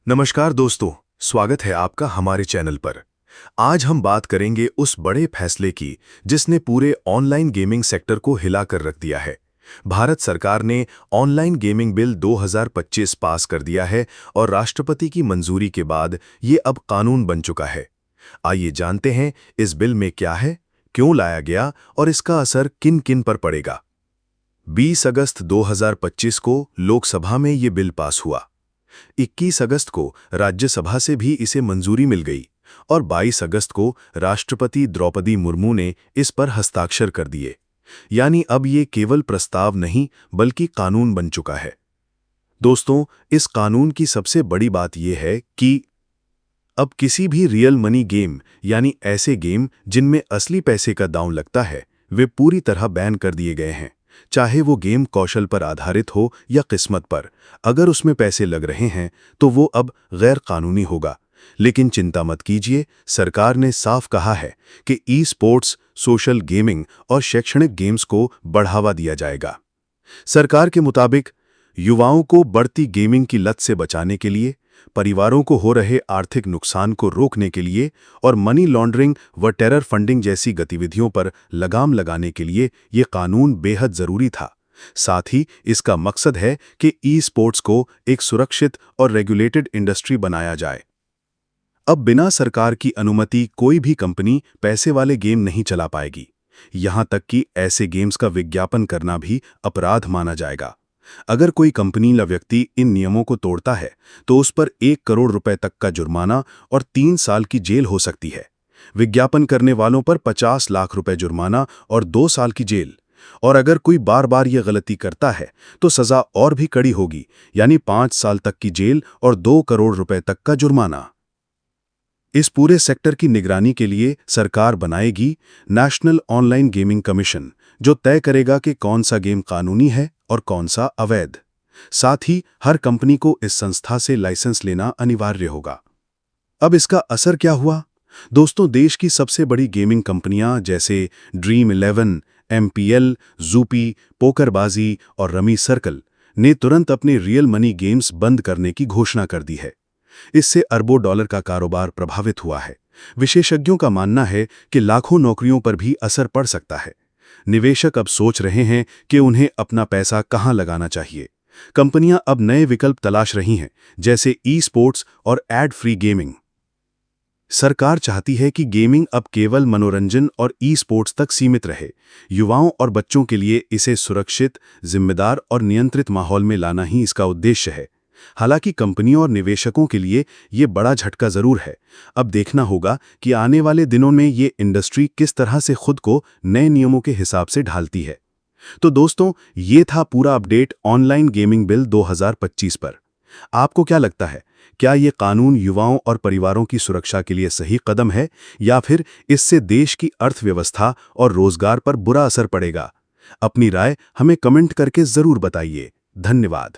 नमस्कार दोस्तों, स्वागत है आपका हमारे चैनल पर। आज हम बात करेंगे उस बड़े फैसले की जिसने पूरे ऑनलाइन गेमिंग सेक्टर को हिला कर रख दिया है। भारत सरकार ने ऑनलाइन गेमिंग बिल 2025 पास कर दिया है और राष्ट्रपति की मंजूरी के बाद ये अब कानून बन चुका है। आइए जानते हैं इस बिल में क्या है, क्यों लाया गया और इसका असर किन किन पर पड़ेगा। 20 अगस्त 2025 को लोकसभा में ये बिल पास हुआ। 21 अगस्त को राज्यसभा से भी इसे मंजूरी मिल गई और 22 अगस्त को राष्ट्रपति द्रौपदी मुर्मू ने इस पर हस्ताक्षर कर दिए। यानी अब ये केवल प्रस्ताव नहीं बल्कि कानून बन चुका है। दोस्तों, इस कानून की सबसे बड़ी बात यह है कि अब किसी भी रियल मनी गेम यानी ऐसे गेम जिनमें असली पैसे का दांव लगता है, वे पूरी तरह बैन कर दिए गए हैं। चाहे वो गेम कौशल पर आधारित हो या किस्मत पर, अगर उसमें पैसे लग रहे हैं तो वो अब गैर कानूनी होगा। लेकिन चिंता मत कीजिए, सरकार ने साफ कहा है कि ई स्पोर्ट्स, सोशल गेमिंग और शैक्षणिक गेम्स को बढ़ावा दिया जाएगा। सरकार के मुताबिक युवाओं को बढ़ती गेमिंग की लत से बचाने के लिए, परिवारों को हो रहे आर्थिक नुकसान को रोकने के लिए और मनी लॉन्ड्रिंग व टेरर फंडिंग जैसी गतिविधियों पर लगाम लगाने के लिए ये कानून बेहद जरूरी था। साथ ही इसका मकसद है कि ई स्पोर्ट्स को एक सुरक्षित और रेगुलेटेड इंडस्ट्री बनाया जाए। अब बिना सरकार की अनुमति कोई भी कंपनी पैसे वाले गेम नहीं चला पाएगी। यहां तक कि ऐसे गेम्स का विज्ञापन करना भी अपराध माना जाएगा। अगर कोई कंपनी या व्यक्ति इन नियमों को तोड़ता है तो उस पर 1 करोड़ रुपए तक का जुर्माना और 3 साल की जेल हो सकती है। विज्ञापन करने वालों पर 50 लाख रुपए जुर्माना और 2 साल की जेल। और अगर कोई बार बार यह गलती करता है तो सजा और भी कड़ी होगी, यानी 5 साल तक की जेल और 2 करोड़ रुपए तक का जुर्माना। इस पूरे सेक्टर की निगरानी के लिए सरकार बनाएगी नेशनल ऑनलाइन गेमिंग कमीशन, जो तय करेगा कि कौन सा गेम कानूनी है और कौन सा अवैध। साथ ही हर कंपनी को इस संस्था से लाइसेंस लेना अनिवार्य होगा। अब इसका असर क्या हुआ? दोस्तों, देश की सबसे बड़ी गेमिंग कंपनियां जैसे ड्रीम 11, MPL, ज़ूपी, पोकरबाजी और रमी सर्कल ने तुरंत अपने रियल मनी गेम्स बंद करने की घोषणा कर दी है। इससे अरबों डॉलर का कारोबार प्रभावित हुआ है। विशेषज्ञों का मानना है कि लाखों नौकरियों पर भी असर पड़ सकता है। निवेशक अब सोच रहे हैं कि उन्हें अपना पैसा कहां लगाना चाहिए। कंपनियां अब नए विकल्प तलाश रही हैं, जैसे ई स्पोर्ट्स और एड फ्री गेमिंग। सरकार चाहती है कि गेमिंग अब केवल मनोरंजन और ई स्पोर्ट्स तक सीमित रहे। युवाओं और बच्चों के लिए इसे सुरक्षित, जिम्मेदार और नियंत्रित माहौल में लाना ही इसका उद्देश्य है। हालांकि कंपनियों और निवेशकों के लिए ये बड़ा झटका जरूर है। अब देखना होगा कि आने वाले दिनों में ये इंडस्ट्री किस तरह से खुद को नए नियमों के हिसाब से ढालती है। तो दोस्तों, ये था पूरा अपडेट ऑनलाइन गेमिंग बिल 2025 पर। आपको क्या लगता है, क्या ये कानून युवाओं और परिवारों की सुरक्षा के लिए सही कदम है, या फिर इससे देश की अर्थव्यवस्था और रोजगार पर बुरा असर पड़ेगा? अपनी राय हमें कमेंट करके जरूर बताइए। धन्यवाद।